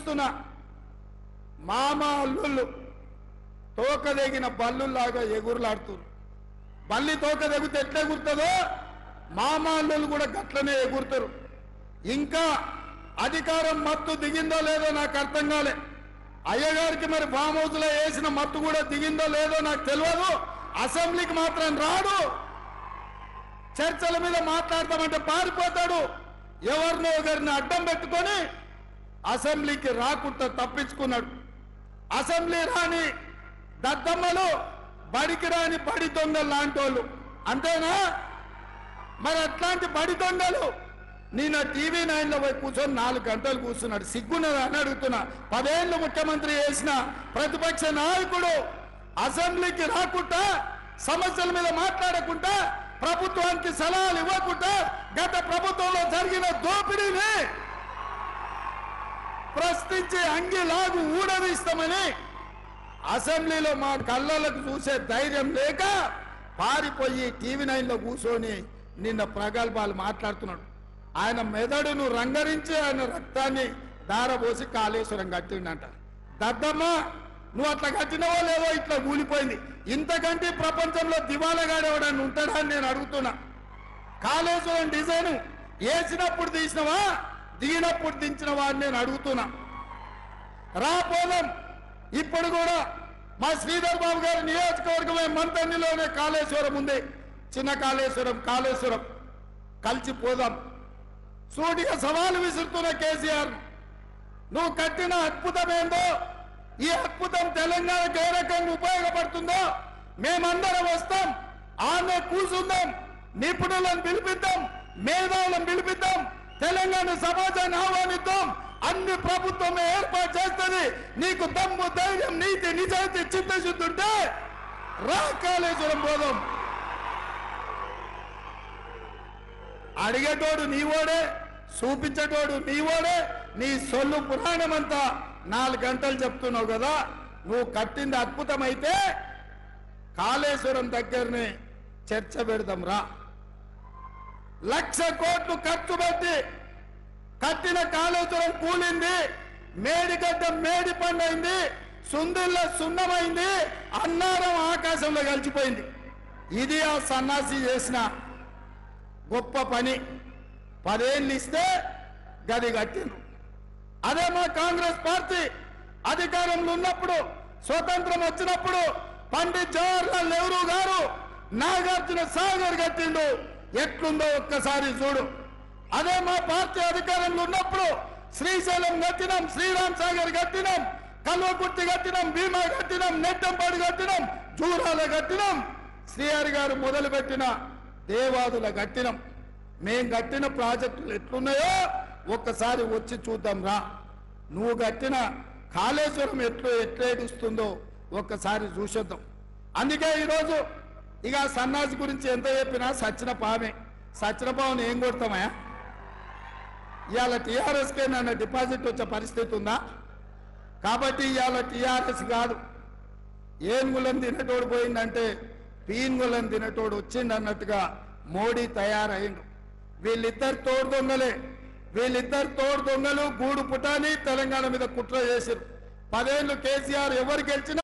చూస్తున్నా మామ అల్లుళ్ళు తోకదెగిన బల్లులాగా ఎగురులాడుతున్నారు. బల్లి తోకదెగితే ఎట్లా ఎగురుతుందో మామ అల్లుళ్ళు కూడా గట్లనే ఎగురుతారు. ఇంకా అధికారం మత్తు దిగిందో లేదో నాకు అర్థం కాలే. అయ్యగారికి మరి ఫామ్ హౌస్ లో వేసిన మత్తు కూడా దిగిందో లేదో నాకు తెలియదు. అసెంబ్లీకి మాత్రం రాడు. చర్చల మీద మాట్లాడతామంటే పారిపోతాడు. ఎవరినో ఒకరిని అడ్డం పెట్టుకొని అసెంబ్లీకి రాకుండా తప్పించుకున్నాడు. అసెంబ్లీ రాని దద్దమ్మలు, బడికి రాని బడి దొంగలు లాంటి వాళ్ళు అంతేనా? మరి అట్లాంటి బడి దొంగలు నిన్న TV9 లో పోయి కూర్చొని 4 గంటలు కూర్చున్నాడు. సిగ్గున్నదా అని అడుగుతున్నా. 10 ఏళ్ళు ముఖ్యమంత్రి చేసిన ప్రతిపక్ష నాయకుడు అసెంబ్లీకి రాకుండా, సమస్యల మీద మాట్లాడకుండా, ప్రభుత్వానికి సలహాలు ఇవ్వకుండా గత ప్రభుత్వంలో జరిగిన దోపిడీని ప్రశ్నించి అంగిలాగు ఊడదీస్తామని అసెంబ్లీలో మా కళ్ళలకు చూసే ధైర్యం లేక పారిపోయి TV9 లో కూర్చొని నిన్న ప్రగల్భాలు మాట్లాడుతున్నాడు. ఆయన మెదడును రంగరించి ఆయన రక్తాన్ని దారబోసి కాళేశ్వరం కట్టిండంట. దద్దమ్మ, నువ్వు అట్లా కట్టినవో లేవో ఇట్లా కూలిపోయింది. ఇంతకంటే ప్రపంచంలో దివాలగాడు ఎవడని ఉంటాడా అని నేను అడుగుతున్నా. కాళేశ్వరం డిజైన్ వేసినప్పుడు తీసినవా, దిగినప్పుడు దించినవా అని నేను అడుగుతున్నా. రాపోదాం. ఇప్పుడు కూడా మా శ్రీధర్ బాబు గారి నియోజకవర్గమే మంతన్నిలోనే కాళేశ్వరం ఉంది. చిన్న కాళేశ్వరం కలిసిపోదాం. సూటిగా సవాలు విసురుతున్న కేసీఆర్, నువ్వు కట్టిన అద్భుతం ఏందో, ఈ అద్భుతం తెలంగాణకు ఏ రకంగా ఉపయోగపడుతుందో మేమందరం వస్తాం. ఆమె కూర్చుందాం, నిపుణులను పిలిపిద్దాం, మేధావులను పిలిపిద్దాం, తెలంగాణ సమాజాన్ని ఆహ్వానిద్దాం. అన్ని ప్రభుత్వమే ఏర్పాటు చేస్తుంది. నీకు దమ్ము, ధైర్యం, నీతి, నిజాయితీ, చిత్తశుద్ధి ఉంటే రా కాళేశ్వరం పోదాం. అడిగేటోడు నీవోడే, చూపించేటోడు నీవోడే. నీ సొల్లు పురాణం అంతా 4 గంటలు చెప్తున్నావు కదా. నువ్వు కట్టింది అద్భుతమైతే కాళేశ్వరం దగ్గరనే చర్చ పెడదాం రా. 1,00,000 కోట్లు ఖర్చు పెట్టి కట్టిన కాళేశ్వరం కూలింది. మేడిగడ్డ మేడి పండైంది, సుందిల్ల సున్నమైంది, అన్నారం ఆకాశంలో కలిసిపోయింది. ఇది ఆ సన్నాసి చేసిన గొప్ప పని. 10 ఏళ్ళు ఇస్తే గది కట్టిండ్రు. అదే మా కాంగ్రెస్ పార్టీ అధికారంలో ఉన్నప్పుడు, స్వతంత్రం వచ్చినప్పుడు పండిత్ జవహర్లాల్ నెహ్రూ గారు నాగార్జున సాగర్ కట్టిండు. ఎట్లుందో ఒక్కసారి చూడు. అదే మా పార్టీ అధికారంలో ఉన్నప్పుడు శ్రీశైలం కట్టినాం, శ్రీరామ్ సాగర్ కట్టినాం, కల్వకుర్తి కట్టినాం, భీమా కట్టినాం, నెట్టంపాడు కట్టినాం, జూరాల కట్టినాం, శ్రీహరి గారు మొదలుపెట్టిన దేవాదుల కట్టినాం. మేం కట్టిన ప్రాజెక్టులు ఎట్లున్నాయో ఒక్కసారి వచ్చి చూద్దాం రా. నువ్వు కట్టిన కాళేశ్వరం ఎట్లేడుస్తుందో ఒక్కసారి చూసేద్దాం. అందుకే ఈరోజు ఇక సన్నాసి గురించి ఎంత చెప్పినా సచ్చిన పామే. సచ్చిన పావుని ఏం కొడతామా? ఇవాళ టీఆర్ఎస్కే నన్ను డిపాజిట్ వచ్చే పరిస్థితి ఉందా? కాబట్టి ఇవాళ టీఆర్ఎస్ కాదు, ఏనుగులను తినేటోడు పోయిందంటే పీనుగులను తినేటోడు వచ్చిండు అన్నట్టుగా మోడీ తయారైండు. వీళ్ళిద్దరు తోడు దొంగలే. వీళ్ళిద్దరు తోడు దొంగలు గూడు పుటాని తెలంగాణ మీద కుట్ర చేశారు. 10 ఏళ్ళు కేసీఆర్ ఎవరు గెలిచినా